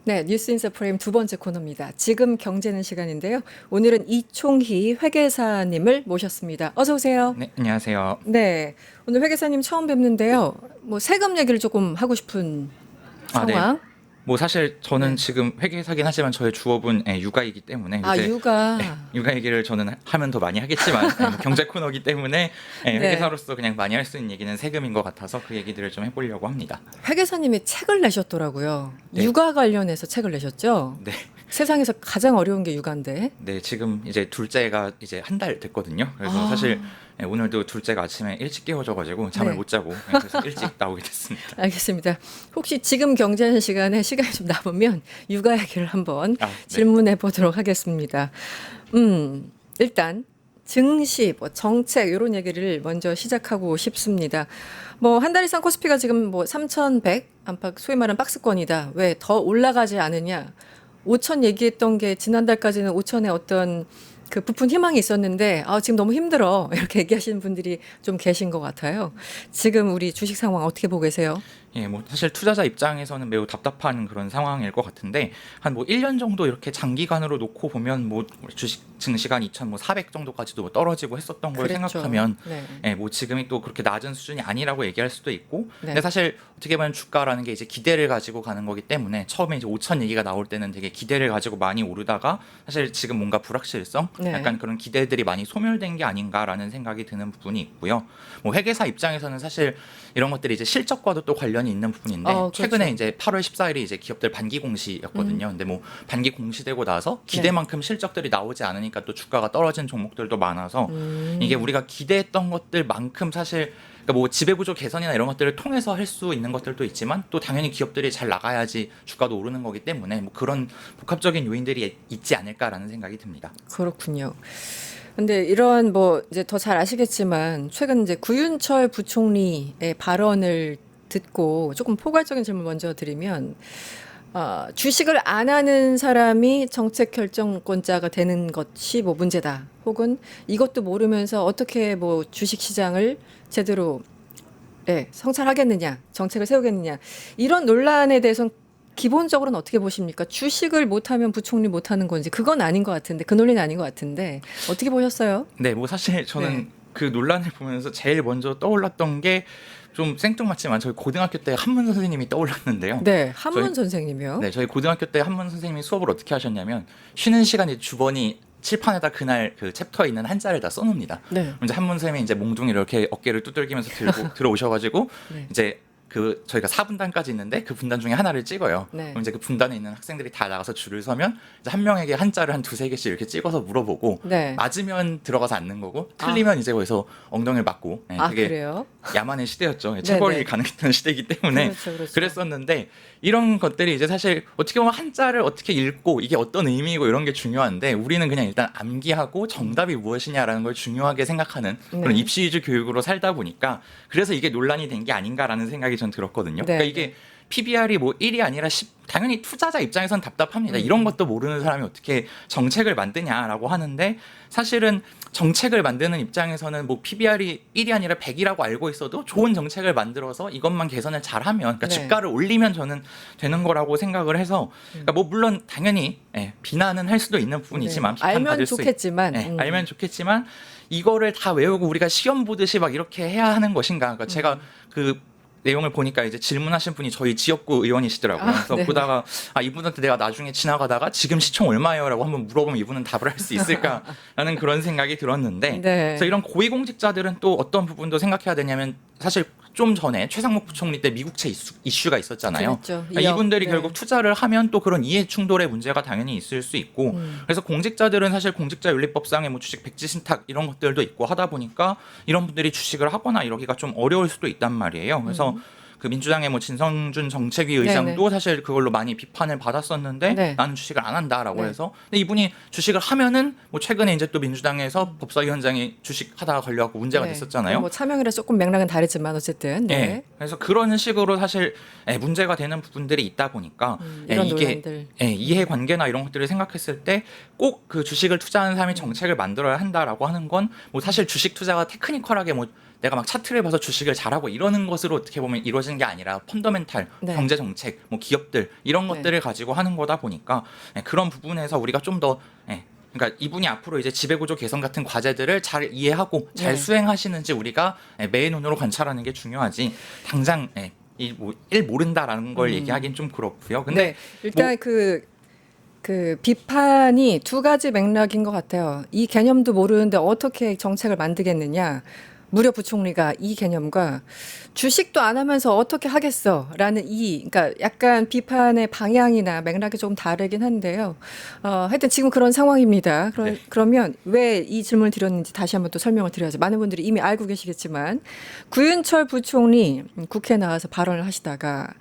네, 뉴스 인사 프레임 두 번째 코너입니다. 지금 경제는 시간인데요. 오늘은 이총희 회계사님을 모셨습니다. 어서 오세요. 네, 안녕하세요. 네, 오늘 회계사님 처음 뵙는데요. 뭐 세금 얘기를 조금 하고 싶은 네. 상황. 뭐 사실 저는 네. 지금 회계사긴 하지만 저의 주업은 육아이기 때문에 아, 요새 육아. 육아 얘기를 저는 하면 더 많이 하겠지만 뭐 경제 코너기 때문에 네. 회계사로서 그냥 많이 할 수 있는 얘기는 세금인 것 같아서 그 얘기들을 좀 해보려고 합니다. 회계사님이 책을 내셨더라고요. 네. 육아 관련해서 책을 내셨죠? 네, 세상에서 가장 어려운 게 육아인데. 네 지금 이제 둘째가 이제 한 달 됐거든요. 그래서 사실 오늘도 둘째가 아침에 일찍 깨워져가지고 잠을 네. 못 자고 그래서 일찍 나오게 됐습니다. 알겠습니다. 혹시 지금 경제하는 시간에 시간이 좀 남으면 육아 얘기를 한번 네. 질문해 보도록 하겠습니다. 일단 증시, 뭐 정책 이런 얘기를 먼저 시작하고 싶습니다. 뭐 한 달 이상 코스피가 지금 뭐 3,100 안팎 소위 말하는 박스권이다. 왜 더 올라가지 않으냐? 5천 얘기했던 게 지난달까지는 5천에 어떤 그 부푼 희망이 있었는데 지금 너무 힘들어 이렇게 얘기하시는 분들이 좀 계신 것 같아요. 지금 우리 주식 상황 어떻게 보고 계세요? 예, 뭐 사실 투자자 입장에서는 매우 답답한 그런 상황일 것 같은데 한 뭐 1년 정도 이렇게 장기간으로 놓고 보면 뭐 주식 증시가 2,400 정도까지도 뭐 떨어지고 했었던 걸 그랬죠. 생각하면 네. 예, 뭐 지금이 또 그렇게 낮은 수준이 아니라고 얘기할 수도 있고 네. 근데 사실 어떻게 보면 주가라는 게 이제 기대를 가지고 가는 거기 때문에 처음에 이제 5천 얘기가 나올 때는 되게 기대를 가지고 많이 오르다가 사실 지금 뭔가 불확실성 네. 약간 그런 기대들이 많이 소멸된 게 아닌가라는 생각이 드는 부분이 있고요. 뭐 회계사 입장에서는 사실 이런 것들이 이제 실적과도 또 관련이 있는 부분인데 그렇죠. 최근에 이제 8월 14일이 이제 기업들 반기 공시였거든요. 근데 뭐 반기 공시되고 나서 기대만큼 실적들이 나오지 않으니까 또 주가가 떨어진 종목들도 많아서 이게 우리가 기대했던 것들만큼 사실 그러니까 뭐 지배구조 개선이나 이런 것들을 통해서 할 수 있는 것들도 있지만 또 당연히 기업들이 잘 나가야지 주가도 오르는 거기 때문에 뭐 그런 복합적인 요인들이 있지 않을까라는 생각이 듭니다. 그렇군요. 근데 이런 뭐 이제 더 잘 아시겠지만 최근 이제 구윤철 부총리의 발언을 듣고 조금 포괄적인 질문 먼저 드리면 주식을 안 하는 사람이 정책 결정권자가 되는 것이 뭐 문제다. 혹은 이것도 모르면서 어떻게 뭐 주식 시장을 제대로 성찰하겠느냐, 정책을 세우겠느냐. 이런 논란에 대해서는 기본적으로는 어떻게 보십니까? 주식을 못하면 부총리 못하는 건지 그건 아닌 것 같은데 그 논리는 아닌 것 같은데 어떻게 보셨어요? 네, 뭐 사실 저는 네. 그 논란을 보면서 제일 먼저 떠올랐던 게 좀 생뚱맞지만 저희 고등학교 때 한문 선생님이 떠올랐는데요. 네, 한문 저희- 선생님이요. 네, 저희 고등학교 때 한문 선생님이 수업을 어떻게 하셨냐면 쉬는 시간에 주번이 칠판에다 그날 그 챕터에 있는 한자를 다 써놓습니다. 네. 그럼 이제 한문 선생님이 이제 몽둥이 이렇게 어깨를 두들기면서 들고 들어오셔가지고 네. 이제 그 저희가 4분단까지 있는데 그 분단 중에 하나를 찍어요. 네. 그럼 이제 그 분단에 있는 학생들이 다 나가서 줄을 서면 이제 한 명에게 한자를 한 두세 개씩 이렇게 찍어서 물어보고 네. 맞으면 들어가서 앉는 거고 틀리면 이제 거기서 엉덩이를 맞고 되게 그래요? 야만의 시대였죠. 네, 체벌이 네. 가능했던 시대이기 때문에 그렇죠, 그렇죠. 그랬었는데 이런 것들이 이제 사실 어떻게 보면 한자를 어떻게 읽고 이게 어떤 의미이고 이런 게 중요한데 우리는 그냥 일단 암기하고 정답이 무엇이냐라는 걸 중요하게 생각하는 그런 네. 입시 위주 교육으로 살다 보니까 그래서 이게 논란이 된 게 아닌가라는 생각이 전 들었거든요. 네, 그러니까 이게 PBR이 뭐 1이 아니라 10, 당연히 투자자 입장에선 답답합니다. 이런 것도 모르는 사람이 어떻게 정책을 만드냐라고 하는데 사실은 정책을 만드는 입장에서는 뭐 PBR이 1이 아니라 100이라고 알고 있어도 좋은 정책을 만들어서 이것만 개선을 잘하면 그러니까 네. 주가를 올리면 저는 되는 거라고 생각을 해서 그러니까 뭐 물론 당연히 비난은 할 수도 있는 부분이지만 네. 알면 비판받을 수 좋겠지만 알면 좋겠지만 이거를 다 외우고 우리가 시험 보듯이 막 이렇게 해야 하는 것인가? 그러니까 제가 그 내용을 보니까 이제 질문하신 분이 저희 지역구 의원이시더라고요. 그래서 네. 보다가 이분한테 내가 나중에 지나가다가 지금 시총 얼마예요라고 한번 물어보면 이분은 답을 할 수 있을까라는 그런 생각이 들었는데 네. 그래서 이런 고위공직자들은 또 어떤 부분도 생각해야 되냐면 사실 좀 전에 최상목 부총리 때 미국채 이슈가 있었잖아요. 그랬죠. 그러니까 이분들이 네. 결국 투자를 하면 또 그런 이해 충돌의 문제가 당연히 있을 수 있고 그래서 공직자들은 사실 공직자윤리법상의 뭐 주식 백지 신탁 이런 것들도 있고 하다 보니까 이런 분들이 주식을 하거나 이러기가 좀 어려울 수도 있단 말이에요. 그래서 그 민주당의 뭐 진성준 정책위 의장도 네네. 사실 그걸로 많이 비판을 받았었는데 네. 나는 주식을 안 한다라고 네. 해서 근데 이분이 주식을 하면은 뭐 최근에 이제 또 민주당에서 법사위원장이 주식하다가 걸려갖고 문제가 네. 됐었잖아요. 뭐 차명이라 조금 맥락은 다르지만 어쨌든 네. 예. 그래서 그런 식으로 사실 문제가 되는 부분들이 있다 보니까 이런 이게 논란들. 이해관계나 이런 것들을 생각했을 때 꼭 그 주식을 투자하는 사람이 정책을 만들어야 한다라고 하는 건 뭐 사실 주식 투자가 테크니컬하게 뭐 내가 막 차트를 봐서 주식을 잘하고 이러는 것으로 어떻게 보면 이루어지는 게 아니라 펀더멘탈, 네. 경제 정책, 뭐 기업들 이런 네. 것들을 가지고 하는 거다 보니까 그런 부분에서 우리가 좀 더 그러니까 이분이 앞으로 이제 지배구조 개선 같은 과제들을 잘 이해하고 잘 네. 수행하시는지 우리가 매의 눈으로 관찰하는 게 중요하지 당장 일 모른다라는 걸 얘기하기는 좀 그렇고요. 근데 네. 일단 그 비판이 두 가지 맥락인 것 같아요. 이 개념도 모르는데 어떻게 정책을 만들겠느냐. 무려 부총리가 이 개념과 주식도 안 하면서 어떻게 하겠어라는 그러니까 약간 비판의 방향이나 맥락이 조금 다르긴 한데요. 하여튼 지금 그런 상황입니다. 네. 그러면 왜 이 질문을 드렸는지 다시 한번 또 설명을 드려야죠. 많은 분들이 이미 알고 계시겠지만 구윤철 부총리 국회에 나와서 발언을 하시다가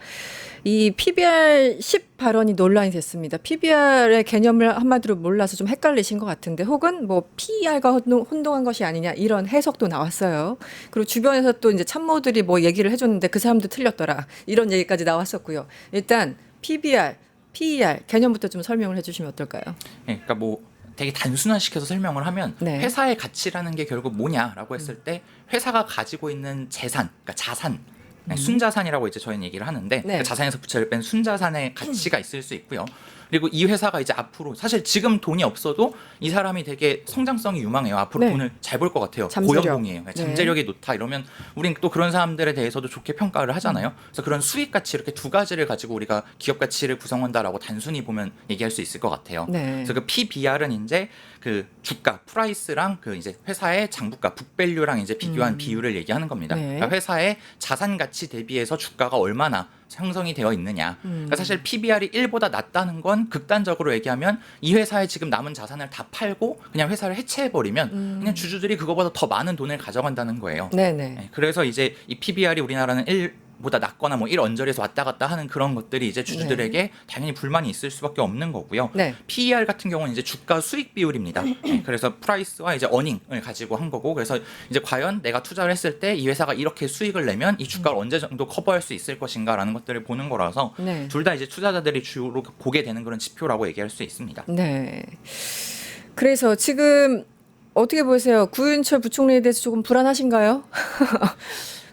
이 PBR 10 발언이 논란이 됐습니다. PBR의 개념을 한마디로 몰라서 좀 헷갈리신 것 같은데 혹은 뭐 PER과 혼동한 것이 아니냐 이런 해석도 나왔어요. 그리고 주변에서 또 이제 참모들이 뭐 얘기를 해줬는데 그 사람도 틀렸더라 이런 얘기까지 나왔었고요. 일단 PBR, PER 개념부터 좀 설명을 해주시면 어떨까요? 그러니까 뭐 되게 단순화시켜서 설명을 하면 네. 회사의 가치라는 게 결국 뭐냐라고 했을 때 회사가 가지고 있는 재산, 그러니까 자산, 순자산이라고 이제 저희는 얘기를 하는데 네. 그 자산에서 부채를 뺀 순자산의 가치가 있을 수 있고요. 그리고 이 회사가 이제 앞으로 사실 지금 돈이 없어도 이 사람이 되게 성장성이 유망해요. 앞으로 네. 돈을 잘 벌 것 같아요. 잠재력. 고연봉이에요. 잠재력이 높다 이러면 우린 또 그런 사람들에 대해서도 좋게 평가를 하잖아요. 그래서 그런 수익 가치 이렇게 두 가지를 가지고 우리가 기업 가치를 구성한다라고 단순히 보면 얘기할 수 있을 것 같아요. 네. 그래서 그 PBR은 이제 그 주가 프라이스랑 그 이제 회사의 장부가 북밸류랑 이제 비교한 비율을 얘기하는 겁니다. 네. 그러니까 회사의 자산 가치 대비해서 주가가 얼마나 형성이 되어 있느냐. 그러니까 사실 PBR이 1보다 낮다는 건 극단적으로 얘기하면 이 회사에 지금 남은 자산을 다 팔고 그냥 회사를 해체해 버리면 그냥 주주들이 그거보다 더 많은 돈을 가져간다는 거예요. 네네. 그래서 이제 이 PBR이 우리나라는 1보다 낮거나 뭐 1 언저리에서 왔다 갔다 하는 그런 것들이 이제 주주들에게 당연히 불만이 있을 수밖에 없는 거고요. 네. PER 같은 경우는 이제 주가 수익 비율입니다. 그래서 프라이스와 이제 어닝을 가지고 한 거고 그래서 이제 과연 내가 투자를 했을 때 이 회사가 이렇게 수익을 내면 이 주가를 언제 정도 커버할 수 있을 것인가라는 것들을 보는 거라서 네. 둘 다 이제 투자자들이 주로 보게 되는 그런 지표라고 얘기할 수 있습니다. 네. 그래서 지금 어떻게 보세요? 구윤철 부총리에 대해서 조금 불안하신가요?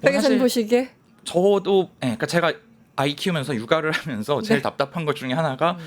백 사실 기자님 보시기에? 저도 그러니까 제가 아이 키우면서 육아를 하면서 제일 답답한 것 중에 하나가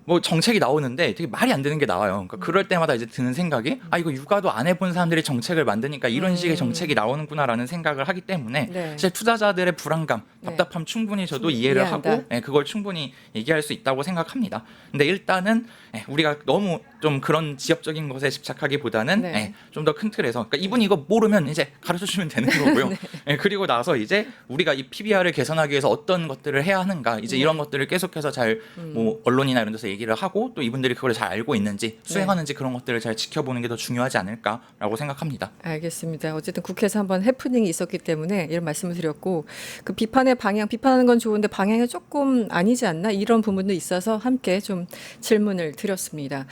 뭐 정책이 나오는데 되게 말이 안 되는 게 나와요. 그러니까 그럴 때마다 이제 드는 생각이 이거 육아도 안 해본 사람들이 정책을 만드니까 이런 식의 정책이 나오는구나라는 생각을 하기 때문에 네. 사실 투자자들의 불안감, 답답함 충분히 저도 이해를 이해한다. 하고 그걸 충분히 얘기할 수 있다고 생각합니다. 근데 일단은 우리가 너무 좀 그런 지엽적인 것에 집착하기보다는 네. 좀 더 큰 틀에서 그러니까 이분이 이거 모르면 이제 가르쳐 주면 되는 거고요. 그리고 나서 이제 우리가 이 PBR을 개선하기 위해서 어떤 것들을 해야 하는가 이제 이런 것들을 계속해서 잘 뭐 언론이나 이런 데서 얘기를 하고 또 이분들이 그걸 잘 알고 있는지 수행하는지 그런 것들을 잘 지켜보는 게 더 중요하지 않을까라고 생각합니다. 알겠습니다. 어쨌든 국회에서 한번 해프닝이 있었기 때문에 이런 말씀을 드렸고 그 비판의 방향, 비판하는 건 좋은데 방향이 조금 아니지 않나 이런 부분도 있어서 함께 좀 질문을 드렸습니다.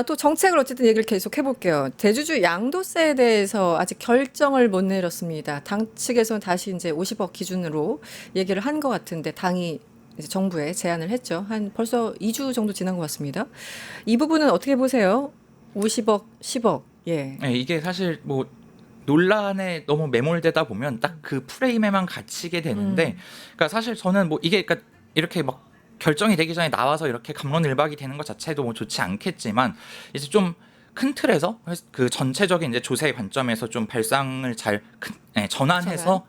또 정책을 어쨌든 얘기를 계속 해볼게요. 대주주 양도세에 대해서 아직 결정을 못 내렸습니다. 당 측에서는 다시 이제 50억 기준으로 얘기를 한 것 같은데 당이 이제 정부에 제안을 했죠. 한 벌써 2주 정도 지난 것 같습니다. 이 부분은 어떻게 보세요? 50억, 10억. 예. 이게 사실 뭐 논란에 너무 매몰되다 보면 딱 그 프레임에만 갇히게 되는데 그러니까 사실 저는 뭐 이게 그러니까 이렇게 막 결정이 되기 전에 나와서 이렇게 갑론을박이 되는 것 자체도 뭐 좋지 않겠지만 이제 좀 큰 틀에서 그 전체적인 이제 조세 관점에서 좀 발상을 잘 전환해서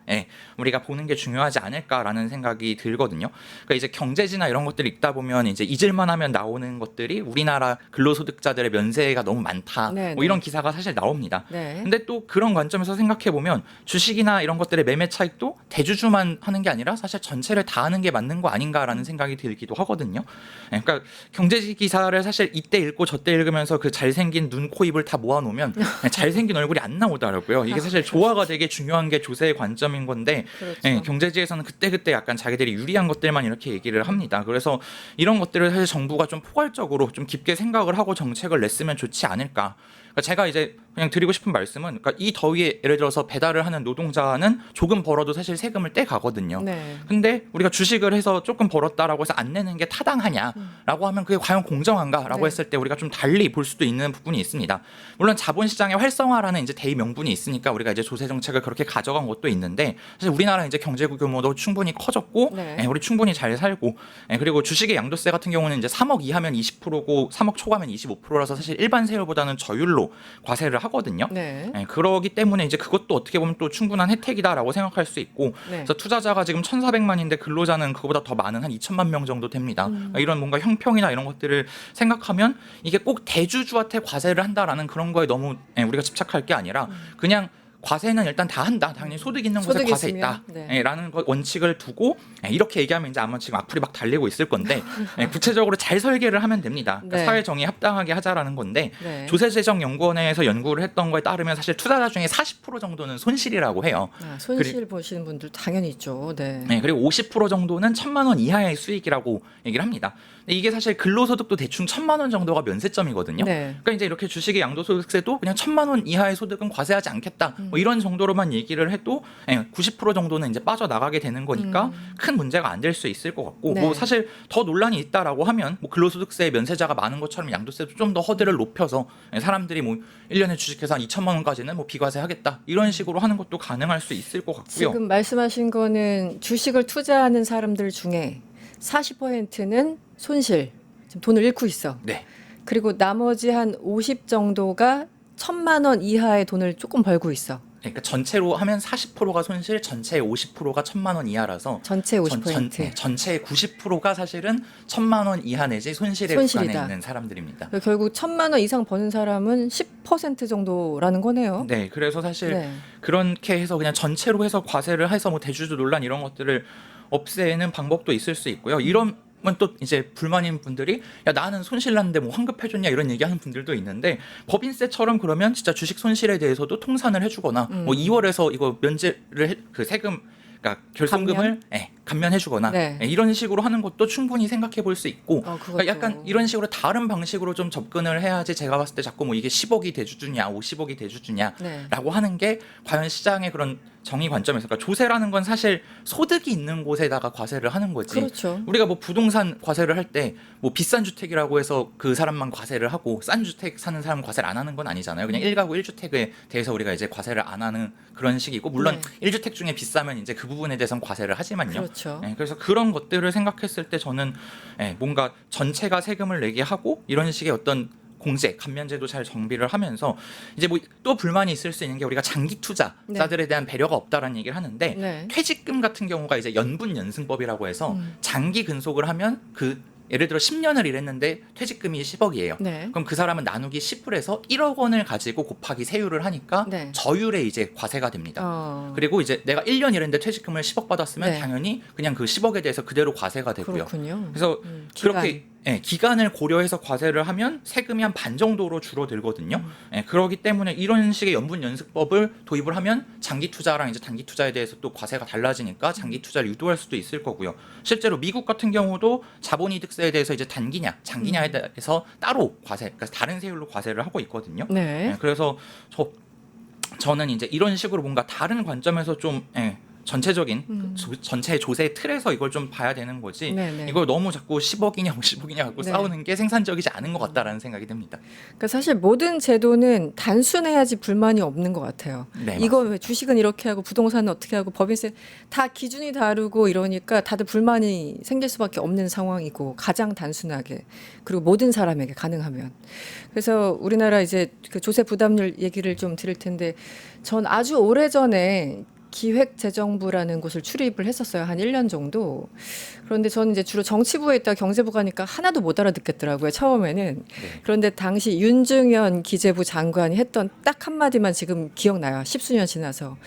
우리가 보는 게 중요하지 않을까라는 생각이 들거든요. 그러니까 이제 경제지나 이런 것들을 읽다 보면 이제 잊을만 하면 나오는 것들이 우리나라 근로소득자들의 면세가 너무 많다. 네, 뭐 네. 이런 기사가 사실 나옵니다. 네. 근데 또 그런 관점에서 생각해 보면 주식이나 이런 것들의 매매 차익도 대주주만 하는 게 아니라 사실 전체를 다 하는 게 맞는 거 아닌가라는 생각이 들기도 하거든요. 그러니까 경제지 기사를 사실 이때 읽고 저때 읽으면서 그 잘생긴 눈, 코, 입을 다 모아놓으면 잘생긴 얼굴이 안 나오더라고요. 이게 사실 조화가 되게 중요한 게 조세의 관점인 건데 그렇죠. 경제지에서는 그때 약간 자기들이 유리한 것들만 이렇게 얘기를 합니다. 그래서 이런 것들을 사실 정부가 좀 포괄적으로 좀 깊게 생각을 하고 정책을 냈으면 좋지 않을까. 그러니까 제가 이제 그냥 드리고 싶은 말씀은 그러니까 이 더위에 예를 들어서 배달을 하는 노동자는 조금 벌어도 사실 세금을 떼 가거든요. 네. 근데 우리가 주식을 해서 조금 벌었다라고 해서 안 내는 게 타당하냐라고 하면 그게 과연 공정한가라고 네. 했을 때 우리가 좀 달리 볼 수도 있는 부분이 있습니다. 물론 자본시장의 활성화라는 이제 대의 명분이 있으니까 우리가 이제 조세 정책을 그렇게 가져간 것도 있는데 사실 우리나라 이제 경제 규모도 충분히 커졌고 네. 우리 충분히 잘 살고 그리고 주식의 양도세 같은 경우는 이제 3억 이하면 20%고 3억 초과면 25%라서 사실 일반 세율보다는 저율로 과세를 하거든요. 네. 그러기 때문에 이제 그것도 어떻게 보면 또 충분한 혜택이다라고 생각할 수 있고 네. 그래서 투자자가 지금 1,400만인데 근로자는 그거보다 더 많은 한 2천만 명 정도 됩니다. 이런 뭔가 형평이나 이런 것들을 생각하면 이게 꼭 대주주한테 과세를 한다라는 그런 거에 너무 우리가 집착할 게 아니라 그냥 과세는 일단 다 한다. 당연히 소득 있는 곳에 소득이 과세 있으면, 있다. 네. 라는 원칙을 두고 이렇게 얘기하면 이제 아마 지금 악플이 막 달리고 있을 건데 구체적으로 잘 설계를 하면 됩니다. 그러니까 네. 사회 정의에 합당하게 하자라는 건데 네. 조세재정연구원에서 연구를 했던 거에 따르면 사실 투자자 중에 40% 정도는 손실이라고 해요. 손실 보시는 분들 당연히 있죠. 네. 그리고 50% 정도는 1,000만 원 이하의 수익이라고 얘기를 합니다. 근데 이게 사실 근로소득도 대충 1,000만 원 정도가 면세점이거든요. 네. 그러니까 이제 이렇게 주식의 양도소득세도 그냥 1,000만 원 이하의 소득은 과세하지 않겠다. 뭐 이런 정도로만 얘기를 해도 90% 정도는 이제 빠져나가게 되는 거니까 큰 문제가 안 될 수 있을 것 같고 네. 뭐 사실 더 논란이 있다라고 하면 뭐 근로소득세 면세자가 많은 것처럼 양도세도 좀 더 허들을 높여서 사람들이 뭐 1년에 주식해서 한 2천만 원까지는 뭐 비과세하겠다. 이런 식으로 하는 것도 가능할 수 있을 것 같고요. 지금 말씀하신 거는 주식을 투자하는 사람들 중에 40%는 손실, 지금 돈을 잃고 있어. 네. 그리고 나머지 한 50 정도가 1,000만 원 이하의 돈을 조금 벌고 있어. 그러니까 전체로 하면 40%가 손실, 전체의 50%가 1,000만 원 이하라서 전체 50%. 전체의 90%가 사실은 1,000만 원 이하 내지 손실의 손실이다. 구간에 있는 사람들입니다. 결국 1,000만 원 이상 버는 사람은 10% 정도라는 거네요. 네, 그래서 사실 네. 그렇게 해서 그냥 전체로 해서 과세를 해서 뭐 대주주 논란 이런 것들을 없애는 방법도 있을 수 있고요. 이런 또 이제 불만인 분들이 야 나는 손실 났는데 뭐 환급해줬냐 이런 얘기하는 분들도 있는데 법인세처럼 그러면 진짜 주식 손실에 대해서도 통산을 해주거나 뭐 2월에서 이거 면제를 그 세금 그러니까 결손금을 감면해주거나 네. 이런 식으로 하는 것도 충분히 생각해 볼 수 있고 그것도. 그러니까 약간 이런 식으로 다른 방식으로 좀 접근을 해야지 제가 봤을 때 자꾸 뭐 이게 10억이 대주주냐 50억이 대주주냐라고 네. 하는 게 과연 시장의 그런 정의 관점에서 그러니까 조세라는 건 사실 소득이 있는 곳에다가 과세를 하는 거지. 그렇죠. 우리가 뭐 부동산 과세를 할 때 뭐 비싼 주택이라고 해서 그 사람만 과세를 하고 싼 주택 사는 사람 과세를 안 하는 건 아니잖아요. 그냥 1가구 1주택에 대해서 우리가 이제 과세를 안 하는 그런 식이고 물론 네. 1주택 중에 비싸면 이제 그 부분에 대해서는 과세를 하지만요. 그렇죠. 그래서 그런 것들을 생각했을 때 저는 뭔가 전체가 세금을 내게 하고 이런 식의 어떤 공제, 감면제도 잘 정비를 하면서 이제 뭐 또 불만이 있을 수 있는 게 우리가 장기 투자자들에 대한 배려가 없다라는 얘기를 하는데 네. 퇴직금 같은 경우가 이제 연분 연승법이라고 해서 장기 근속을 하면 그 예를 들어 10년을 일했는데 퇴직금이 10억이에요. 네. 그럼 그 사람은 나누기 10을 해서 1억 원을 가지고 곱하기 세율을 하니까 네. 저율에 이제 과세가 됩니다. 그리고 그리고 이제 내가 1년 일했는데 퇴직금을 10억 받았으면 네. 당연히 그냥 그 10억에 대해서 그대로 과세가 되고요. 그렇군요. 그래서 기간. 그렇게 기간을 고려해서 과세를 하면 세금이 한 반 정도로 줄어들거든요. 그렇기 때문에 이런 식의 연분 연습법을 도입을 하면 장기 투자랑 이제 단기 투자에 대해서 또 과세가 달라지니까 장기 투자를 유도할 수도 있을 거고요. 실제로 미국 같은 경우도 자본이득세에 대해서 이제 단기냐, 장기냐에 대해서 따로 과세, 그러니까 다른 세율로 과세를 하고 있거든요. 네. 그래서 저는 이제 이런 식으로 뭔가 다른 관점에서 좀 전체적인 전체 조세 틀에서 이걸 좀 봐야 되는 거지. 네네. 이걸 너무 자꾸 10억이냐 50억이냐 갖고 네. 싸우는 게 생산적이지 않은 것 같다라는 생각이 듭니다. 그러니까 사실 모든 제도는 단순해야지 불만이 없는 것 같아요. 네, 이거 왜 주식은 이렇게 하고 부동산은 어떻게 하고 법인세 다 기준이 다르고 이러니까 다들 불만이 생길 수밖에 없는 상황이고 가장 단순하게 그리고 모든 사람에게 가능하면 그래서 우리나라 이제 그 조세 부담률 얘기를 좀 드릴 텐데 전 아주 오래전에 기획재정부라는 곳을 출입을 했었어요. 한 1년 정도. 그런데 저는 이제 주로 정치부에 있다 경제부 가니까 하나도 못 알아듣겠더라고요. 처음에는. 그런데 당시 윤중현 기재부 장관이 했던 딱 한마디만 지금 기억나요. 10수년 지나서.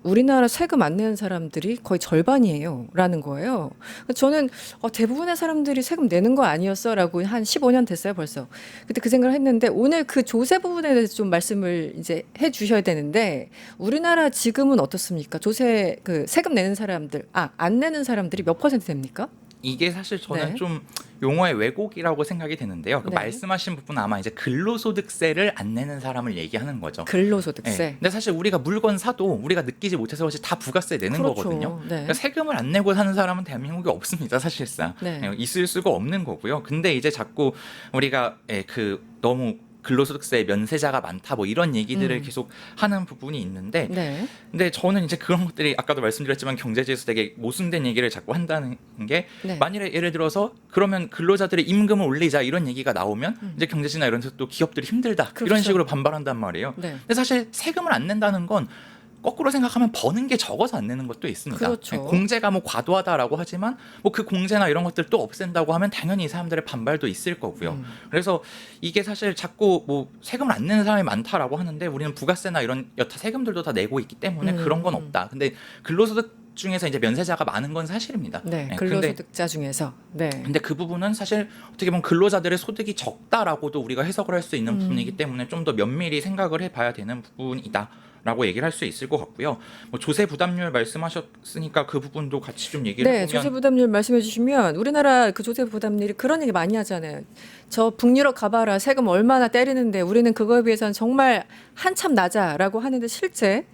우리나라 세금 안 내는 사람들이 거의 절반이에요. 라는 거예요. 저는 대부분의 사람들이 세금 내는 거 아니었어? 라고 한 15년 됐어요, 벌써. 그때 그 생각을 했는데 오늘 그 조세 부분에 대해서 좀 말씀을 이제 해 주셔야 되는데 우리나라 지금은 어떻습니까? 조세, 그 세금 내는 사람들, 안 내는 사람들이 몇 퍼센트 됩니까? 이게 사실 저는 네. 좀 용어의 왜곡이라고 생각이 되는데요. 그 네. 말씀하신 부분은 아마 이제 근로소득세를 안 내는 사람을 얘기하는 거죠. 근로소득세. 네. 근데 사실 우리가 물건 사도 우리가 느끼지 못해서 그렇지 다 부가세 내는 그렇죠. 거거든요. 네. 그러니까 세금을 안 내고 사는 사람은 대한민국에 없습니다, 사실상. 네. 있을 수가 없는 거고요. 근데 이제 자꾸 우리가 그 너무 근로소득세 면세자가 많다 뭐 이런 얘기들을 계속 하는 부분이 있는데 네. 근데 저는 이제 그런 것들이 아까도 말씀드렸지만 경제지에서 되게 모순된 얘기를 자꾸 한다는 게 네. 만일에 예를 들어서 그러면 근로자들의 임금을 올리자 이런 얘기가 나오면 이제 경제지나 이런 데서 또 기업들이 힘들다 그렇죠. 이런 식으로 반발한단 말이에요. 네. 근데 사실 세금을 안 낸다는 건 거꾸로 생각하면 버는 게 적어서 안 내는 것도 있습니다. 그렇죠. 공제가 뭐 과도하다라고 하지만 뭐 그 공제나 이런 것들 또 없앤다고 하면 당연히 이 사람들의 반발도 있을 거고요. 그래서 이게 사실 자꾸 뭐 세금을 안 내는 사람이 많다라고 하는데 우리는 부가세나 이런 여타 세금들도 다 내고 있기 때문에 그런 건 없다. 근데 근로소득 중에서 이제 면세자가 많은 건 사실입니다. 네. 근데 근로소득자 중에서. 네. 근데 그 부분은 사실 어떻게 보면 근로자들의 소득이 적다라고도 우리가 해석을 할 수 있는 부분이기 때문에 좀 더 면밀히 생각을 해봐야 되는 부분이다라고 얘기를 할 수 있을 것 같고요. 뭐 조세 부담률 말씀하셨으니까 그 부분도 같이 좀 얘기를 네, 해보면 조세 부담률 말씀해 주시면 우리나라 그 조세 부담률이 그런 얘기 많이 하잖아요. 저 북유럽 가봐라 세금 얼마나 때리는데 우리는 그거에 비해서는 정말 한참 낮아라고 하는데 실제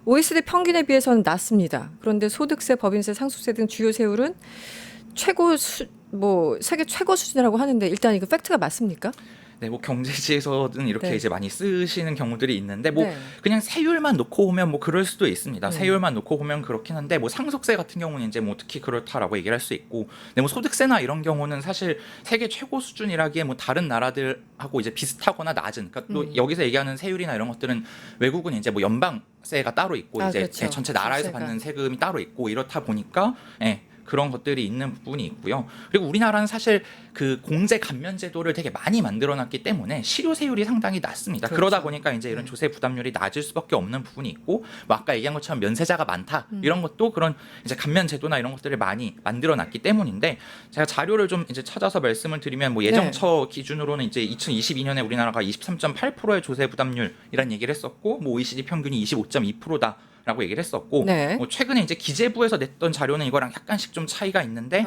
OECD 평균에 비해서는 낮습니다. 그런데 소득세, 법인세, 상속세 등 주요 세율은 뭐 세계 최고 수준이라고 하는데 일단 이거 팩트가 맞습니까? 네, 뭐 경제지에서는 이렇게 네. 이제 많이 쓰시는 경우들이 있는데 뭐 네. 그냥 세율만 놓고 보면 뭐 그럴 수도 있습니다. 세율만 놓고 보면 그렇긴 한데 뭐 상속세 같은 경우는 이제 뭐 특히 그렇다라고 얘기를 할 수 있고, 근데 뭐 소득세나 이런 경우는 사실 세계 최고 수준이라기에 뭐 다른 나라들하고 이제 비슷하거나 낮은, 그러니까 또 여기서 얘기하는 세율이나 이런 것들은 외국은 이제 뭐 연방세가 따로 있고 이제 그렇죠. 전체 나라에서 세가. 받는 세금이 따로 있고 이렇다 보니까 그런 것들이 있는 부분이 있고요. 그리고 우리나라는 사실 그 공제 감면 제도를 되게 많이 만들어놨기 때문에 실효세율이 상당히 낮습니다. 그렇죠. 그러다 보니까 이제 이런 조세 부담률이 낮을 수밖에 없는 부분이 있고, 뭐 아까 얘기한 것처럼 면세자가 많다 이런 것도 그런 이제 감면 제도나 이런 것들을 많이 만들어놨기 때문인데, 제가 자료를 좀 이제 찾아서 말씀을 드리면 뭐 예정처 기준으로는 이제 2022년에 우리나라가 23.8%의 조세 부담률이란 얘기를 했었고, 뭐 OECD 평균이 25.2%다. 라고 얘기를 했었고, 네. 뭐 최근에 이제 기재부에서 냈던 자료는 이거랑 약간씩 좀 차이가 있는데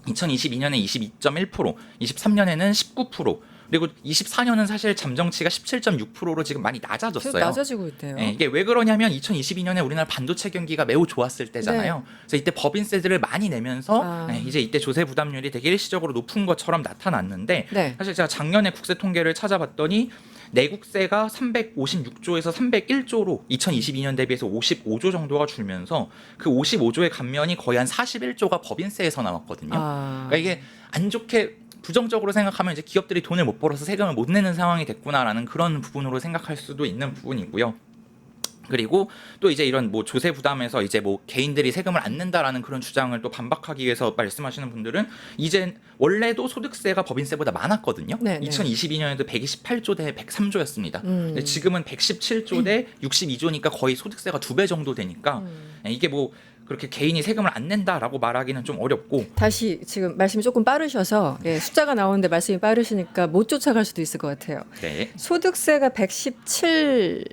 2022년에 22.1%, 23년에는 19%, 그리고 24년은 사실 잠정치가 17.6%로 지금 많이 계속 낮아졌어요. 낮아지고 있대요. 이게 왜 그러냐면 2022년에 우리나라 반도체 경기가 매우 좋았을 때잖아요. 그래서 이때 법인세들을 많이 내면서 이제 이때 조세 부담률이 되게 일시적으로 높은 것처럼 나타났는데, 네. 사실 제가 작년에 국세 통계를 찾아봤더니 내국세가 356조에서 301조로 2022년 대비해서 55조 정도가 줄면서 그 55조의 감면이 거의 한 41조가 법인세에서 나왔거든요. 그러니까 이게 안 좋게 부정적으로 생각하면 이제 기업들이 돈을 못 벌어서 세금을 못 내는 상황이 됐구나라는 그런 부분으로 생각할 수도 있는 부분이고요. 그리고 또 이제 이런 뭐 조세 부담에서 이제 뭐 개인들이 세금을 안 낸다라는 그런 주장을 또 반박하기 위해서 말씀하시는 분들은 이제 원래도 소득세가 법인세보다 많았거든요. 네, 네. 2022년에도 128조 대 103조였습니다. 근데 지금은 117조 대 62조니까 거의 소득세가 2배 정도 되니까 이게 뭐 그렇게 개인이 세금을 안 낸다라고 말하기는 좀 어렵고. 다시 지금 말씀이 조금 빠르셔서 숫자가 나오는데 말씀이 빠르시니까 못 쫓아갈 수도 있을 것 같아요. 네. 소득세가 117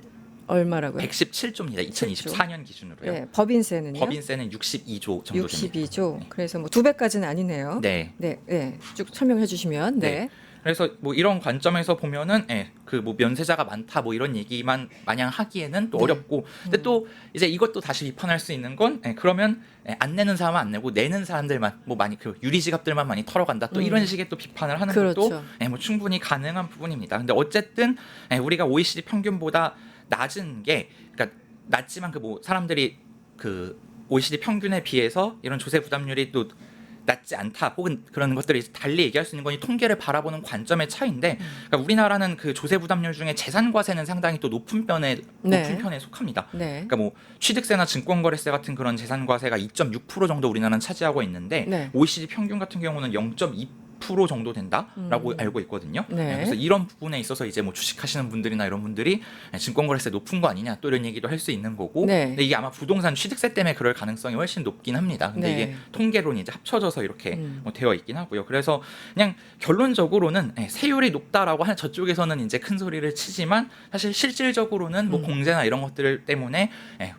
얼마라고요? 117조입니다. 2024년 기준으로요. 네, 법인세는요? 법인세는 62조 정도 됩니다. 62조. 그래서 뭐 2배까지는 아니네요. 네. 네, 네. 쭉 설명해 주시면 네. 그래서 뭐 이런 관점에서 보면은 그 뭐 면세자가 많다 뭐 이런 얘기만 마냥 하기에는 또 어렵고, 근데 또 이제 이것도 다시 비판할 수 있는 건 그러면 안 내는 사람은 안 내고 내는 사람들만 뭐 많이 그 유리지갑들만 많이 털어간다 또 이런 식의 또 비판을 하는 그렇죠. 것도 뭐 충분히 가능한 부분입니다. 근데 어쨌든 우리가 OECD 평균보다 낮은 게, 그러니까 낮지만 그 뭐 사람들이 그 OECD 평균에 비해서 이런 조세 부담률이 또 낮지 않다 혹은 그런 것들이 달리 얘기할 수 있는 건 이 통계를 바라보는 관점의 차이인데, 그러니까 우리나라는 그 조세 부담률 중에 재산과세는 상당히 또 높은 편에 속합니다. 네. 그러니까 뭐 취득세나 증권거래세 같은 그런 재산과세가 2.6% 정도 우리나라는 차지하고 있는데 OECD 평균 같은 경우는 0.2% 정도 된다라고 알고 있거든요. 그래서 이런 부분에 있어서 이제 뭐 주식하시는 분들이나 이런 분들이 증권거래세 높은 거 아니냐 또 이런 얘기도 할 수 있는 거고, 근데 이게 아마 부동산 취득세 때문에 그럴 가능성이 훨씬 높긴 합니다. 근데 이게 통계론이 이제 합쳐져서 이렇게 뭐 되어 있긴 하고요. 그래서 그냥 결론적으로는 세율이 높다라고 하는 저쪽에서는 이제 큰 소리를 치지만 사실 실질적으로는 뭐 공제나 이런 것들 때문에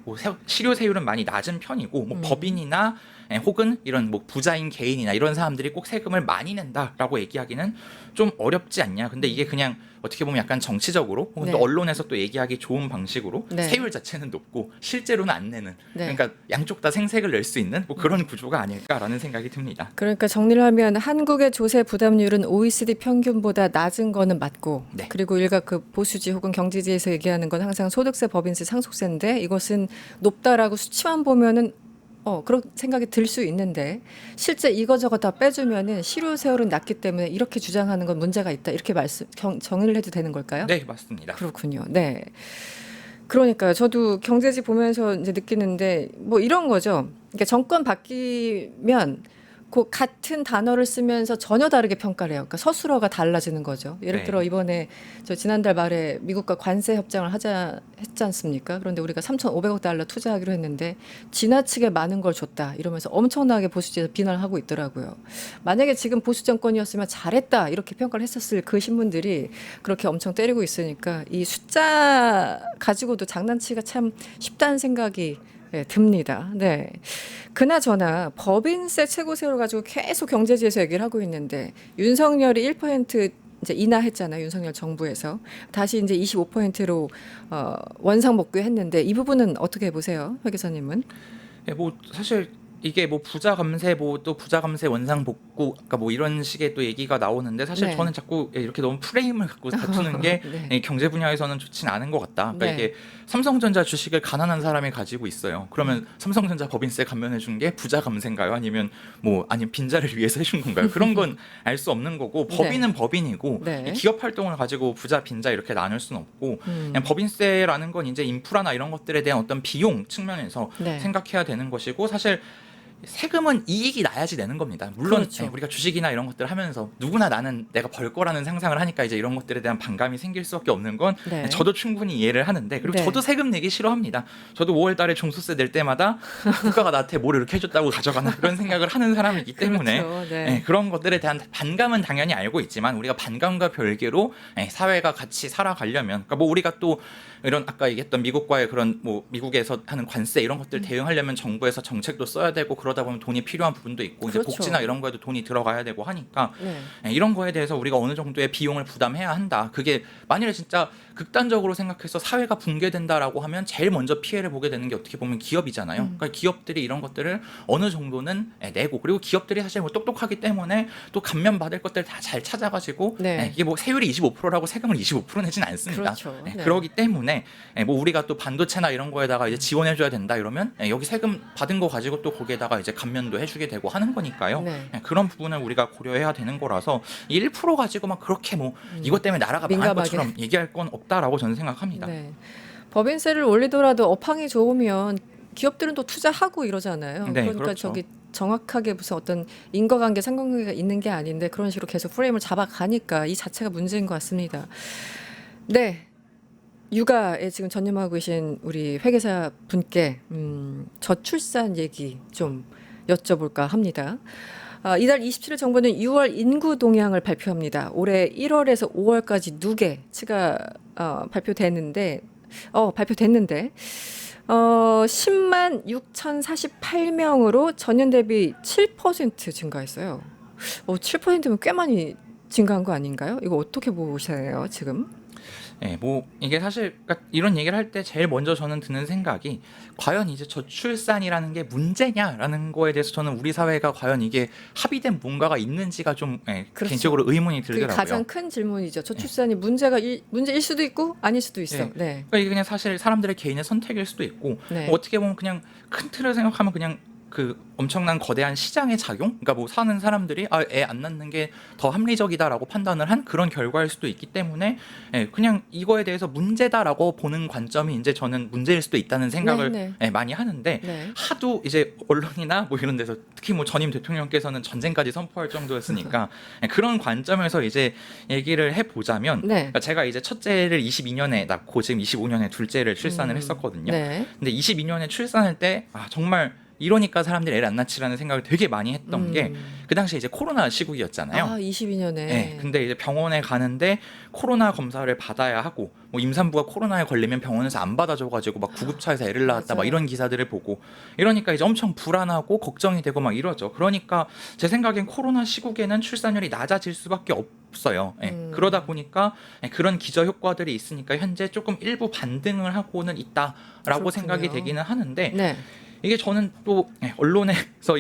뭐 실효 세율은 많이 낮은 편이고 뭐 법인이나 혹은 이런 뭐 부자인 개인이나 이런 사람들이 꼭 세금을 많이 낸다라고 얘기하기는 좀 어렵지 않냐. 근데 이게 그냥 어떻게 보면 약간 정치적으로 혹은 네. 또 언론에서 또 얘기하기 좋은 방식으로 네. 세율 자체는 높고 실제로는 안 내는 네. 그러니까 양쪽 다 생색을 낼 수 있는 뭐 그런 구조가 아닐까라는 생각이 듭니다. 그러니까 정리를 하면 한국의 조세 부담률은 OECD 평균보다 낮은 거는 맞고, 네. 그리고 일각 그 보수지 혹은 경제지에서 얘기하는 건 항상 소득세, 법인세, 상속세인데 이것은 높다라고 수치만 보면은 그런 생각이 들 수 있는데 실제 이거저거 다 빼주면은 실효 세율은 낮기 때문에 이렇게 주장하는 건 문제가 있다, 이렇게 정리를 해도 되는 걸까요? 네, 맞습니다. 그렇군요. 네. 그러니까요. 저도 경제지 보면서 이제 느끼는데 뭐 이런 거죠. 그러니까 정권 바뀌면 그 같은 단어를 쓰면서 전혀 다르게 평가를 해요. 그러니까 서술어가 달라지는 거죠. 예를 네. 들어 이번에 저 지난달 말에 미국과 관세 협정을 했지 않습니까? 그런데 우리가 3,500억 달러 투자하기로 했는데 지나치게 많은 걸 줬다 이러면서 엄청나게 보수지에서 비난을 하고 있더라고요. 만약에 지금 보수 정권이었으면 잘했다 이렇게 평가를 했었을 그 신문들이 그렇게 엄청 때리고 있으니까 이 숫자 가지고도 장난치기가 참 쉽다는 생각이 듭니다. 네. 그나저나 법인세 최고세율 가지고 계속 경제지에서 얘기를 하고 있는데 윤석열이 1% 이제 인하했잖아요. 윤석열 정부에서 다시 이제 25%로 원상 복귀했는데 이 부분은 어떻게 보세요, 회 기자님은? 네, 뭐 사실 이게 뭐 부자 감세 뭐 또 부자 감세 원상 복구 그러니까 뭐 이런 식의 또 얘기가 나오는데 사실 네. 저는 자꾸 이렇게 너무 프레임을 갖고 다투는 게 네. 경제 분야에서는 좋진 않은 것 같다. 그러니까 네. 이게 삼성전자 주식을 가난한 사람이 가지고 있어요. 그러면 삼성전자 법인세 감면해 준 게 부자 감세인가요? 아니면 아니면 빈자를 위해서 해준 건가요? 그런 건 알 수 없는 거고 법인은 법인이고 네. 기업 활동을 가지고 부자 빈자 이렇게 나눌 수는 없고 그냥 법인세라는 건 이제 인프라나 이런 것들에 대한 어떤 비용 측면에서 네. 생각해야 되는 것이고 사실 세금은 이익이 나야지 내는 겁니다. 물론 그렇죠. 우리가 주식이나 이런 것들 하면서 누구나 나는 내가 벌 거라는 상상을 하니까 이제 이런 것들에 대한 반감이 생길 수밖에 없는 건 네. 저도 충분히 이해를 하는데 그리고 네. 저도 세금 내기 싫어합니다. 저도 5월 달에 종소세 낼 때마다 국가가 나한테 뭘 이렇게 해줬다고 가져가나 그런 생각을 하는 사람이기 때문에 그렇죠. 네. 그런 것들에 대한 반감은 당연히 알고 있지만 우리가 반감과 별개로 사회가 같이 살아가려면 그러니까 뭐 우리가 또 이런 아까 얘기했던 미국과의 그런 뭐 미국에서 하는 관세 이런 것들 대응하려면 정부에서 정책도 써야 되고 그러다 보면 돈이 필요한 부분도 있고 그렇죠. 이제 복지나 이런 거에도 돈이 들어가야 되고 하니까 네. 이런 거에 대해서 우리가 어느 정도의 비용을 부담해야 한다. 그게 만일에 진짜 극단적으로 생각해서 사회가 붕괴된다라고 하면 제일 먼저 피해를 보게 되는 게 어떻게 보면 기업이잖아요. 그러니까 기업들이 이런 것들을 어느 정도는 내고 그리고 기업들이 사실 뭐 똑똑하기 때문에 또 감면 받을 것들 다 잘 찾아가지고 네. 이게 뭐 세율이 25%라고 세금을 25% 내진 않습니다. 그렇죠. 네. 그러기 때문에 뭐 우리가 또 반도체나 이런 거에다가 이제 지원해줘야 된다 이러면 여기 세금 받은 거 가지고 또 거기에다가 이제 감면도 해주게 되고 하는 거니까요. 네. 그런 부분을 우리가 고려해야 되는 거라서 1% 가지고 막 그렇게 뭐 이것 때문에 나라가 망할 민감하게. 것처럼 얘기할 건 없다라고 저는 생각합니다. 네. 법인세를 올리더라도 업황이 좋으면 기업들은 또 투자하고 이러잖아요. 네, 그러니까 그렇죠. 저기 정확하게 무슨 어떤 인과관계, 상관관계가 있는 게 아닌데 그런 식으로 계속 프레임을 잡아가니까 이 자체가 문제인 것 같습니다. 네. 육아에 지금 전념하고 계신 우리 회계사 분께 저출산 얘기 좀 여쭤볼까 합니다. 이달 27일 정부는 6월 인구 동향을 발표합니다. 올해 1월에서 5월까지 누계치가 발표됐는데 10만 6,048명으로 전년 대비 7% 증가했어요. 7%면 꽤 많이 증가한 거 아닌가요? 이거 어떻게 보세요, 지금? 뭐 이게 사실 그러니까 이런 얘기를 할 때 제일 먼저 저는 드는 생각이 과연 이제 저출산이라는 게 문제냐라는 거에 대해서 저는 우리 사회가 과연 이게 합의된 뭔가가 있는지가 좀 그렇죠. 개인적으로 의문이 그게 들더라고요. 가장 큰 질문이죠. 저출산이 문제일 수도 있고 아닐 수도 있어. 네. 네. 그러니까 이게 그냥 사실 사람들의 개인의 선택일 수도 있고 네. 뭐 어떻게 보면 그냥 큰 틀을 생각하면 그냥 그 엄청난 거대한 시장의 작용, 그러니까 뭐 사는 사람들이 애 안 낳는 게 더 합리적이다라고 판단을 한 그런 결과일 수도 있기 때문에 그냥 이거에 대해서 문제다라고 보는 관점이 이제 저는 문제일 수도 있다는 생각을 네. 많이 하는데 네. 하도 이제 언론이나 뭐 이런 데서 특히 뭐 전임 대통령께서는 전쟁까지 선포할 정도였으니까 그런 관점에서 이제 얘기를 해보자면 네. 그러니까 제가 이제 첫째를 22년에 낳고 지금 25년에 둘째를 출산을 했었거든요. 네. 근데 22년에 출산할 때 정말 이러니까 사람들이 애를 안 낳지라는 생각을 되게 많이 했던 게 그 당시에 이제 코로나 시국이었잖아요. 22년에. 네, 근데 이제 병원에 가는데 코로나 검사를 받아야 하고 뭐 임산부가 코로나에 걸리면 병원에서 안 받아줘가지고 막 구급차에서 애를 낳았다 막 맞아요. 이런 기사들을 보고 이러니까 이제 엄청 불안하고 걱정이 되고 막 이러죠. 그러니까 제 생각엔 코로나 시국에는 출산율이 낮아질 수밖에 없어요. 예, 그러다 보니까 그런 기저 효과들이 있으니까 현재 조금 일부 반등을 하고는 있다라고 그렇군요. 생각이 되기는 하는데 네. 이게 저는 또 언론에서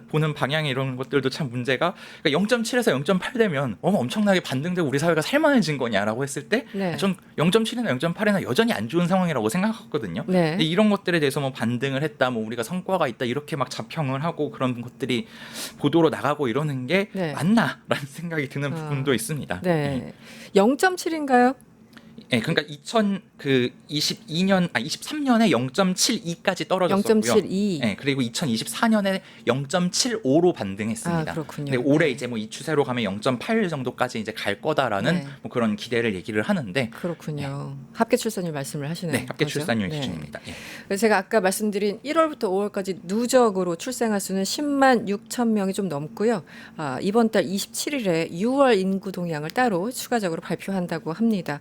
보는 방향 이런 것들도 참 문제가 그러니까 0.7에서 0.8 되면 엄청나게 반등되고 우리 사회가 살만해진 거냐라고 했을 때 네. 전 0.7이나 0.8이나 여전히 안 좋은 상황이라고 생각하거든요. 네. 근데 이런 것들에 대해서 뭐 반등을 했다, 뭐 우리가 성과가 있다 이렇게 막 자평을 하고 그런 것들이 보도로 나가고 이러는 게 네. 맞나라는 생각이 드는 부분도 있습니다. 네. 0.7인가요? 예, 그러니까 23년에 0.72까지 떨어졌었고요. 0.72. 예, 그리고 2024년에 0.75로 반등했습니다. 아, 그렇군요. 근데 올해 네. 이제 뭐 이 추세로 가면 0.8 정도까지 이제 갈 거다라는 네. 뭐 그런 기대를 얘기를 하는데 그렇군요. 합계 출산율 말씀을 하시는 네, 합계 거죠? 출산율 네. 기준입니다. 예. 그래서 제가 아까 말씀드린 1월부터 5월까지 누적으로 출생아 수는 10만 6천 명이 좀 넘고요. 이번 달 27일에 6월 인구 동향을 따로 추가적으로 발표한다고 합니다.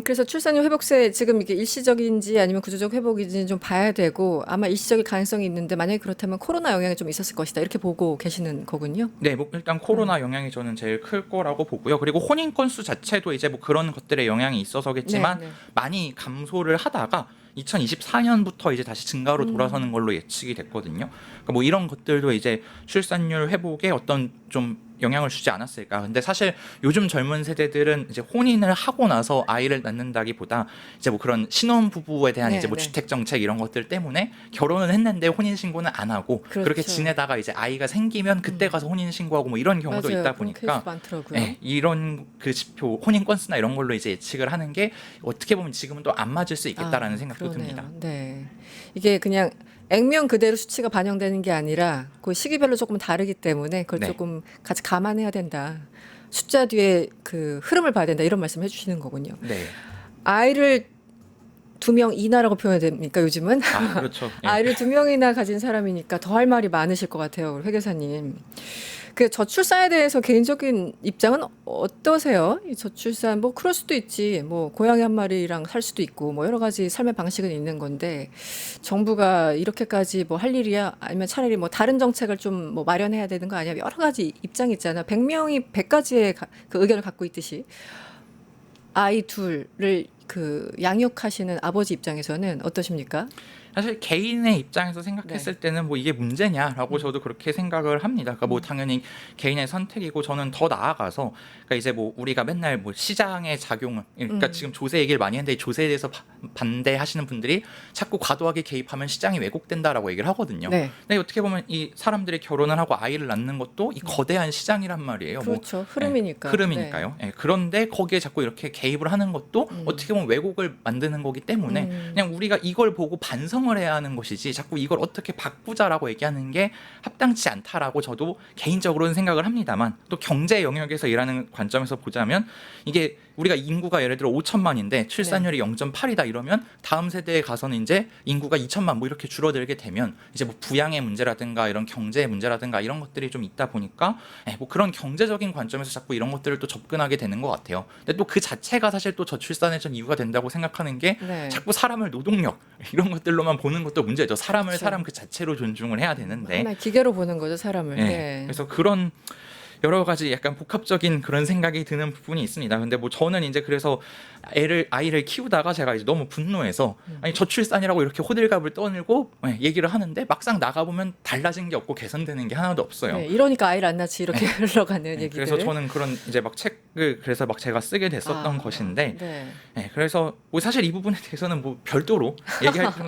그래서 출산율 회복세 지금 이게 일시적인지 아니면 구조적 회복인지 좀 봐야 되고 아마 일시적일 가능성이 있는데 만약에 그렇다면 코로나 영향이 좀 있었을 것이다 이렇게 보고 계시는 거군요. 네, 뭐 일단 코로나 영향이 저는 제일 클 거라고 보고요. 그리고 혼인 건수 자체도 이제 뭐 그런 것들의 영향이 있어서겠지만 네, 네. 많이 감소를 하다가 2024년부터 이제 다시 증가로 돌아서는 걸로 예측이 됐거든요. 그러니까 뭐 이런 것들도 이제 출산율 회복에 어떤 좀 영향을 주지 않았을까. 근데 사실 요즘 젊은 세대들은 이제 혼인을 하고 나서 아이를 낳는다기보다 이제 뭐 그런 신혼 부부에 대한 네, 이제 뭐 네. 주택 정책 이런 것들 때문에 결혼은 했는데 혼인 신고는 안 하고 그렇죠. 그렇게 지내다가 이제 아이가 생기면 그때 가서 혼인 신고하고 뭐 이런 경우도 맞아요. 있다 그런 보니까 케이스 많더라고요. 예, 이런 그 지표 혼인 건수나 이런 걸로 이제 예측을 하는 게 어떻게 보면 지금은 또 안 맞을 수 있겠다라는 생각도 그러네요. 듭니다. 네. 이게 그냥 액면 그대로 수치가 반영되는 게 아니라 그 시기별로 조금 다르기 때문에 그걸 네. 조금 같이 감안해야 된다. 숫자 뒤에 그 흐름을 봐야 된다. 이런 말씀 해주시는 거군요. 네. 아이를 2명 이나라고 표현해야 됩니까 요즘은? 그렇죠. 예. 아이를 2명이나 가진 사람이니까 더 할 말이 많으실 것 같아요, 우리 회계사님. 그 저출산에 대해서 개인적인 입장은 어떠세요? 이 저출산 뭐 그럴 수도 있지. 뭐 고양이 한 마리랑 살 수도 있고 뭐 여러 가지 삶의 방식은 있는 건데 정부가 이렇게까지 뭐 할 일이야? 아니면 차라리 뭐 다른 정책을 좀 뭐 마련해야 되는 거 아니야? 여러 가지 입장이 있잖아. 100명이 100가지의 그 의견을 갖고 있듯이 아이 둘을 그 양육하시는 아버지 입장에서는 어떠십니까? 사실 개인의 입장에서 생각했을 네. 때는 뭐 이게 문제냐라고 저도 그렇게 생각을 합니다. 그러니까 뭐 당연히 개인의 선택이고 저는 더 나아가서 그러니까 이제 뭐 우리가 맨날 뭐 시장의 작용을 그러니까 지금 조세 얘기를 많이 했는데 이 조세에 대해서 반대하시는 분들이 자꾸 과도하게 개입하면 시장이 왜곡된다라고 얘기를 하거든요. 네. 근데 어떻게 보면 이 사람들이 결혼을 하고 아이를 낳는 것도 이 거대한 시장이란 말이에요. 뭐 그렇죠. 흐름이니까. 흐름이니까요. 예, 그런데 거기에 자꾸 이렇게 개입을 하는 것도 어떻게 보면 왜곡을 만드는 거기 때문에 그냥 우리가 이걸 보고 반성을 해야 하는 것이지 자꾸 이걸 어떻게 바꾸자라고 얘기하는 게 합당치 않다라고 저도 개인적으로는 생각을 합니다만 또 경제 영역에서 일하는 관점에서 보자면 이게 우리가 인구가 예를 들어 5천만인데 출산율이 0.8이다 이러면 다음 세대에 가서는 이제 인구가 2천만 뭐 이렇게 줄어들게 되면 이제 뭐 부양의 문제라든가 이런 경제의 문제라든가 이런 것들이 좀 있다 보니까 뭐 그런 경제적인 관점에서 자꾸 이런 것들을 또 접근하게 되는 것 같아요. 근데 또 그 자체가 사실 또 저출산의 전 이유가 된다고 생각하는 게 네. 자꾸 사람을 노동력 이런 것들로만 보는 것도 문제죠. 사람을 그렇죠. 사람 그 자체로 존중을 해야 되는데 하나의 기계로 보는 거죠, 사람을. 네. 네. 그래서 그런 여러 가지 약간 복합적인 그런 생각이 드는 부분이 있습니다. 근데 뭐 저는 이제 그래서 아이를 키우다가 제가 이제 너무 분노해서 아니 저출산이라고 이렇게 호들갑을 떠들고 얘기를 하는데 막상 나가 보면 달라진 게 없고 개선되는 게 하나도 없어요. 네, 이러니까 아이를 안 낳지 이렇게 흘러가는 얘기들. 그래서 저는 그런 이제 막 책을 그래서 막 제가 쓰게 됐었던 것인데 네. 그래서 뭐 사실 이 부분에 대해서는 뭐 별도로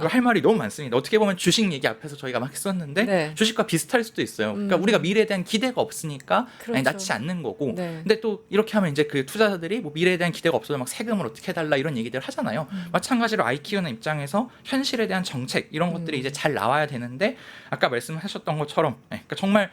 할 말이 너무 많습니다. 어떻게 보면 주식 얘기 앞에서 저희가 막 했었는데 네. 주식과 비슷할 수도 있어요. 그러니까 우리가 미래에 대한 기대가 없으니까 그렇죠. 낳지 않는 거고 네. 근데 또 이렇게 하면 이제 그 투자자들이 뭐 미래에 대한 기대가 없어도 막 세금을 어떻게 해달라 이런 얘기들 하잖아요. 마찬가지로 아이 키우는 입장에서 현실에 대한 정책 이런 것들이 이제 잘 나와야 되는데 아까 말씀하셨던 것처럼 그러니까 정말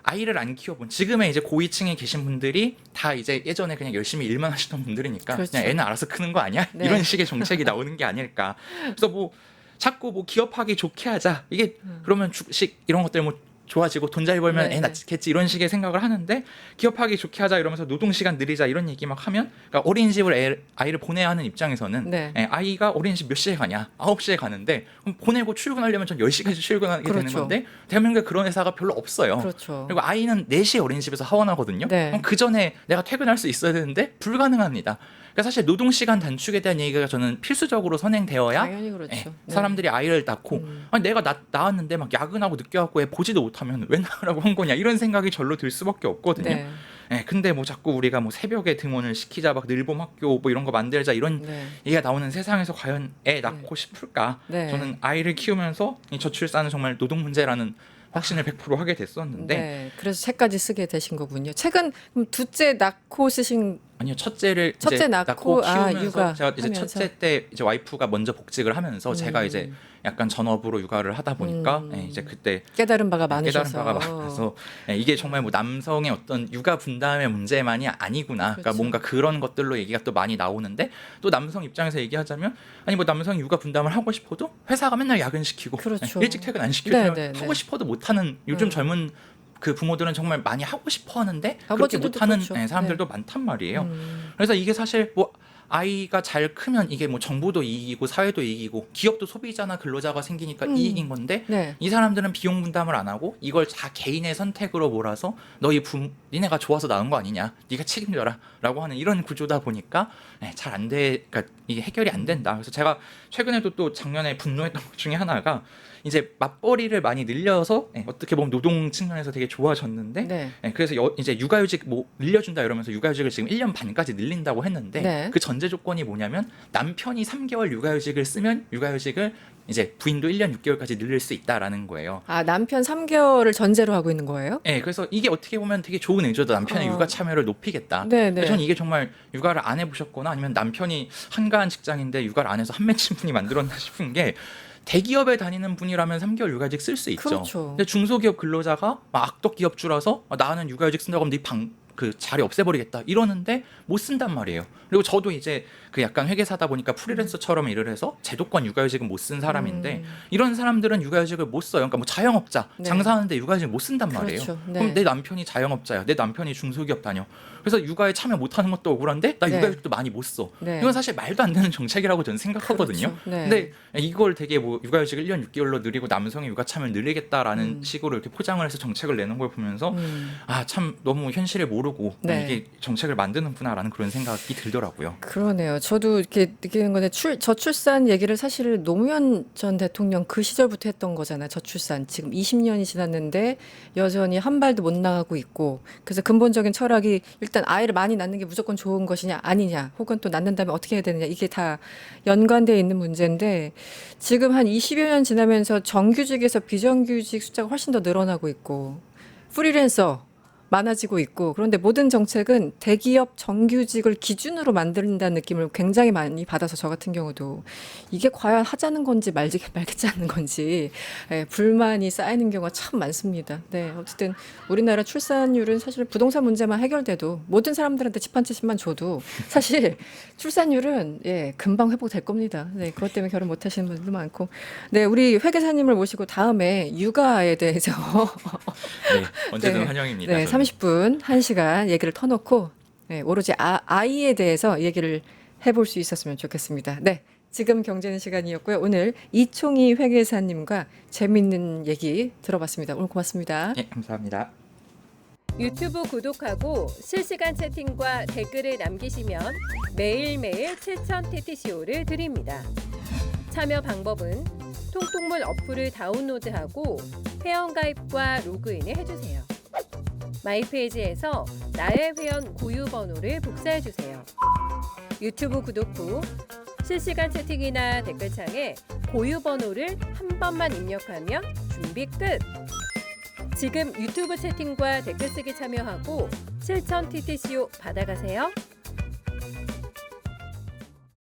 아이를 안 키워본 지금의 이제 고위층에 계신 분들이 다 이제 예전에 그냥 열심히 일만 하시던 분들이니까 그렇죠. 그냥 애는 알아서 크는 거 아니야? 네. 이런 식의 정책이 나오는 게 아닐까. 그래서 뭐 자꾸 뭐 기업하기 좋게 하자 이게 그러면 주식 이런 것들 뭐 좋아지고 돈 잘 벌면 네, 애 낳겠지 이런 식의 생각을 하는데 기업하기 좋게 하자 이러면서 노동시간 늘리자 이런 얘기 막 하면 그러니까 어린이집을 아이를 보내야 하는 입장에서는 네. 아이가 어린이집 몇 시에 가냐 9시에 가는데 그럼 보내고 출근하려면 전 10시까지 출근하게 되는 그렇죠. 건데 대한민국에 그런 회사가 별로 없어요. 그렇죠. 그리고 아이는 4시에 어린이집에서 하원하거든요. 네. 그럼 그 전에 내가 퇴근할 수 있어야 되는데 불가능합니다. 그러니까 사실 노동시간 단축에 대한 얘기가 저는 필수적으로 선행되어야 당연히 그렇죠. 예, 네. 사람들이 아이를 낳고 아니, 내가 낳았는데 막 야근하고 늦게 왔고 애 보지도 못하면 왜 낳으라고 한 거냐 이런 생각이 절로 들 수밖에 없거든요. 네. 예, 근데 뭐 자꾸 우리가 뭐 새벽에 등원을 시키자 막 늘봄 학교 뭐 이런 거 만들자 이런 네. 얘기가 나오는 세상에서 과연 애 낳고 싶을까? 네. 저는 아이를 키우면서 이 저출산은 정말 노동 문제라는 확신을 100% 하게 됐었는데 네. 그래서 책까지 쓰게 되신 거군요. 책은 그럼 둘째 낳고 쓰신 아니요 첫째를 첫째 이제 낳고, 키우면서 육아 제가 이제 하면서. 첫째 때 이제 와이프가 먼저 복직을 하면서 제가 이제 약간 전업으로 육아를 하다 보니까 예, 이제 그때 깨달은 바가 많으셔서. 깨달은 바가 많아서 예, 이게 정말 뭐 남성의 어떤 육아 분담의 문제만이 아니구나. 그러니까 그렇죠. 뭔가 그런 것들로 얘기가 또 많이 나오는데 또 남성 입장에서 얘기하자면 아니 뭐 남성이 육아 분담을 하고 싶어도 회사가 맨날 야근시키고 그렇죠. 예, 일찍 퇴근 안 시켜주면 네, 네, 하고 네. 싶어도 못하는 요즘 젊은 그 부모들은 정말 많이 하고 싶어 하는데 그렇게 아버지들도 못하는 그렇죠. 예, 사람들도 많단 말이에요. 음. 그래서 이게 사실 뭐 아이가 잘 크면 이게 뭐 정부도 이익이고 사회도 이익이고 기업도 소비자나 근로자가 생기니까 이익인 건데 네. 이 사람들은 비용 분담을 안 하고 이걸 다 개인의 선택으로 몰아서 너희 니네가 좋아서 낳은 거 아니냐 네가 책임져라 라고 하는 이런 구조다 보니까 잘 안 돼. 그러니까 이게 해결이 안 된다. 그래서 제가 최근에도 또 작년에 분노했던 것 중에 하나가 이제 맞벌이를 많이 늘려서 어떻게 보면 노동 측면에서 되게 좋아졌는데 네. 그래서 이제 육아휴직 뭐 늘려준다 이러면서 육아휴직을 지금 1년 반까지 늘린다고 했는데 네. 그 전제 조건이 뭐냐면 남편이 3개월 육아휴직을 쓰면 육아휴직을 이제 부인도 1년 6개월까지 늘릴 수 있다라는 거예요. 아, 남편 3개월을 전제로 하고 있는 거예요? 네, 그래서 이게 어떻게 보면 되게 좋은 의도다. 남편의 육아 참여를 높이겠다. 네, 근데 네. 저는 이게 정말 육아를 안 해보셨거나 아니면 남편이 한가한 직장인데 육아를 안 해서 한 맺힌 분이 만들었나 싶은 게 대기업에 다니는 분이라면 3개월 육아휴직 쓸 수 있죠. 그렇죠. 근데 중소기업 근로자가 막 악덕 기업주라서 나는 육아휴직 쓴다고 하면 그 자리 없애버리겠다 이러는데 못 쓴단 말이에요. 그리고 저도 이제 그 약간 회계사다 보니까 프리랜서처럼 일을 해서 제도권 육아휴직은 못 쓴 사람인데 이런 사람들은 육아휴직을 못 써요. 그러니까 뭐 자영업자 네. 장사하는데 육아휴직 못 쓴단 말이에요. 그렇죠. 네. 그럼 내 남편이 자영업자야. 내 남편이 중소기업 다녀. 그래서 육아에 참여 못하는 것도 억울한데 나 네. 육아휴직도 많이 못 써. 네. 이건 사실 말도 안 되는 정책이라고 저는 생각하거든요. 그렇죠. 네. 근데 이걸 되게 뭐 육아휴직 1년 6개월로 늘리고 남성의 육아 참여를 늘리겠다라는 식으로 이렇게 포장을 해서 정책을 내는 걸 보면서 아, 참 너무 현실을 모르고 네. 이게 정책을 만드는구나라는 그런 생각이 들더라고요. 그러네요. 저도 이렇게 느끼는 건데 저출산 얘기를 사실 노무현 전 대통령 그 시절부터 했던 거잖아요. 저출산. 지금 20년이 지났는데 여전히 한 발도 못 나가고 있고 그래서 근본적인 철학이 일단 아이를 많이 낳는 게 무조건 좋은 것이냐 아니냐 혹은 또 낳는다면 어떻게 해야 되느냐 이게 다 연관되어 있는 문제인데 지금 한 20여 년 지나면서 정규직에서 비정규직 숫자가 훨씬 더 늘어나고 있고 프리랜서 많아지고 있고 그런데 모든 정책은 대기업 정규직을 기준으로 만든다는 느낌을 굉장히 많이 받아서 저 같은 경우도 이게 과연 하자는 건지 말겠지 않는 건지 불만이 쌓이는 경우가 참 많습니다. 네, 어쨌든 우리나라 출산율은 사실 부동산 문제만 해결돼도 모든 사람들한테 집 한 채씩만 줘도 사실 출산율은 금방 회복될 겁니다. 네, 그것 때문에 결혼 못 하시는 분들도 많고 네, 우리 회계사님을 모시고 다음에 육아에 대해서 네, 언제든 네. 환영입니다. 네, 저는. 30분, 1시간 얘기를 터놓고 오로지 아이에 대해서 얘기를 해볼 수 있었으면 좋겠습니다. 네, 지금 경제는 시간이었고요. 오늘 이총희 회계사님과 재밌는 얘기 들어봤습니다. 오늘 고맙습니다. 네, 감사합니다. 유튜브 구독하고 실시간 채팅과 댓글을 남기시면 매일매일 7,000TTCO를 드립니다. 참여 방법은 통통물 어플을 다운로드하고 회원가입과 로그인을 해주세요. 마이페이지에서 나의 회원 고유 번호를 복사해주세요. 유튜브 구독 후 실시간 채팅이나 댓글창에 고유 번호를 한 번만 입력하면 준비 끝! 지금 유튜브 채팅과 댓글 쓰기 참여하고 7,000TTCO 받아가세요.